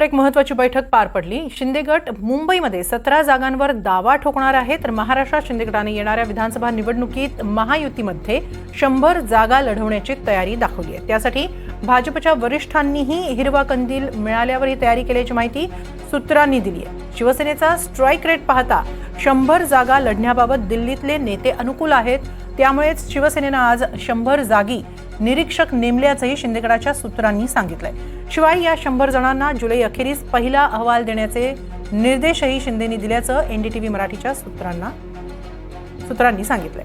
एक महत्त्वाची बैठक पार पडली। शिंदे गट मुंबईमध्ये 17 जागांवर दावा ठोकणार आहे, तर महाराष्ट्रात शिंदे गटाने येणाऱ्या विधानसभा निवडणुकीत महायुतीमध्ये 100 जागा लढवण्याची तयारी दाखवली आहे। त्यासाठी भाजपच्या वरिष्ठांनीही हिरवा कंदील मिळाल्यावर ही तयारी केल्याची माहिती सूत्रांनी दिली आहे। शिवसेनेचा स्ट्राइक रेट पाहता 100 जागा लढण्याबाबत दिल्लीतले नेते अनुकूल आहेत, त्यामुळेच शिवसेनेनं आज 100 जागी निरीक्षक नेमल्याचंही शिंदे गटाच्या सूत्रांनी सांगितलंय। शिवाय या 100 जणांना जुलै अखेरीस पहिला अहवाल देण्याचे निर्देशही शिंदेंनी दिल्याचं एनडीटीव्ही मराठीच्या सूत्रांनी सांगितलंय।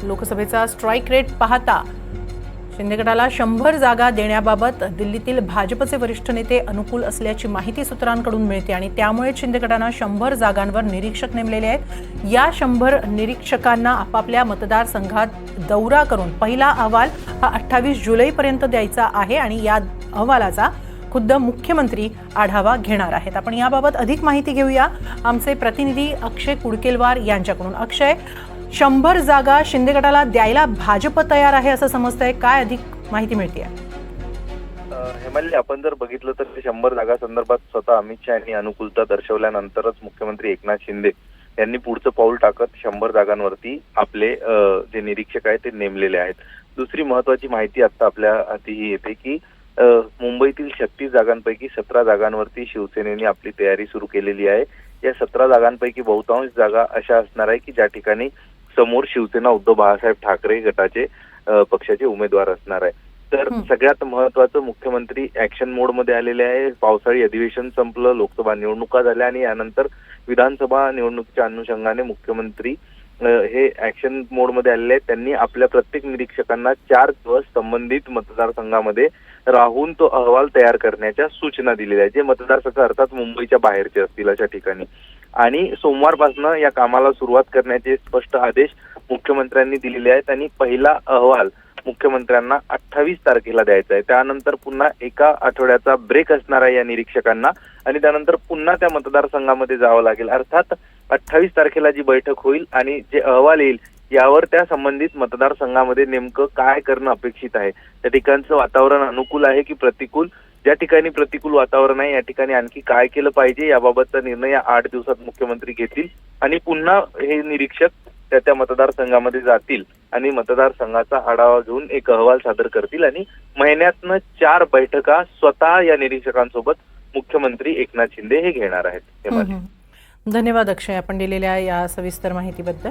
लोकसभेचा स्ट्राइक रेट पाहता शिंदे गटाला 100 जागा देण्याबाबत दिल्लीतील भाजपचे वरिष्ठ नेते अनुकूल असल्याची माहिती सूत्रांकडून मिळते आणि त्यामुळे शिंदे गटानं 100 जागांवर निरीक्षक नेमलेले आहेत। या 100 निरीक्षकांना आपापल्या मतदारसंघात दौरा करून पहिला अहवाल हा 28 जुलैपर्यंत द्यायचा आहे आणि या अहवालाचा खुद्द मुख्यमंत्री आढावा घेणार आहेत। आपण याबाबत अधिक माहिती घेऊया आमचे प्रतिनिधी अक्षय कुडकेलवार यांच्याकडून। अक्षय, 100 जागा शिंदे गटाला द्यायला भाजप तयार आहे असं समजतंय, काय अधिक माहिती मिळते? हेमाली, आपण जर बघितलं तर 100 जागा संदर्भात स्वतः अमित शहा यांनी अनुकूलता दर्शवल्यानंतरच मुख्यमंत्री एकनाथ शिंदे यांनी पुढचं पाऊल टाकत 100 जागांवरती आपले जे निरीक्षक आहेत ते नेमलेले आहेत। दुसरी महत्वाची माहिती आता आपल्या हाती येते की मुंबईतील 36 जागांपैकी 17 जागांवरती शिवसेनेने आपली तयारी सुरू केलेली आहे। या 17 जागांपैकी बहुतांश जागा अशा असणार आहे की ज्या ठिकाणी समोर शिवसेना उद्धव बाळासाहेब ठाकरे गटाचे पक्षाचे उमेदवार असणार आहे। तर सगळ्यात महत्वाचं, मुख्यमंत्री ऍक्शन मोड मध्ये आलेले आहे। पावसाळी अधिवेशन संपलं, लोकसभा निवडणुका झाल्या आणि यानंतर विधानसभा निवडणुकीच्या अनुषंगाने मुख्यमंत्री हे ऍक्शन मोड मध्ये आलेले आहेत। त्यांनी आपल्या प्रत्येक निरीक्षकांना 4 दिवस संबंधित मतदारसंघामध्ये राहून तो अहवाल तयार करण्याच्या सूचना दिलेल्या आहेत, जे मतदारसंघ अर्थात मुंबईच्या बाहेरचे असतील अशा ठिकाणी। आणि सोमवारपासून या कामाला सुरुवात करण्याचे स्पष्ट आदेश मुख्यमंत्र्यांनी दिलेले आहेत आणि पहिला अहवाल मुख्यमंत्र्यांना 28 तारखेला द्यायचा आहे। त्यानंतर पुन्हा एका आठवड्याचा ब्रेक असणार आहे या निरीक्षकांना आणि त्यानंतर पुन्हा त्या मतदारसंघामध्ये जावं लागेल। अर्थात 28 तारखेला जी बैठक होईल आणि जे अहवाल येईल यावर त्या संबंधित मतदारसंघामध्ये नेमकं काय करणं अपेक्षित आहे, त्या ठिकाणचं वातावरण अनुकूल आहे की प्रतिकूल, ज्या ठिकाणी प्रतिकूल वातावरण आहे या ठिकाणी आणखी काय केलं पाहिजे याबाबतचा निर्णय या 8 दिवसात मुख्यमंत्री घेतील आणि पुन्हा हे निरीक्षक त्या मतदारसंघामध्ये जातील आणि मतदारसंघाचा आढावा घेऊन एक अहवाल सादर करतील आणि महिन्यातनं 4 बैठका स्वतः या निरीक्षकांसोबत मुख्यमंत्री एकनाथ शिंदे हे घेणार आहेत। धन्यवाद अक्षय, आपण दिलेल्या या सविस्तर माहितीबद्दल।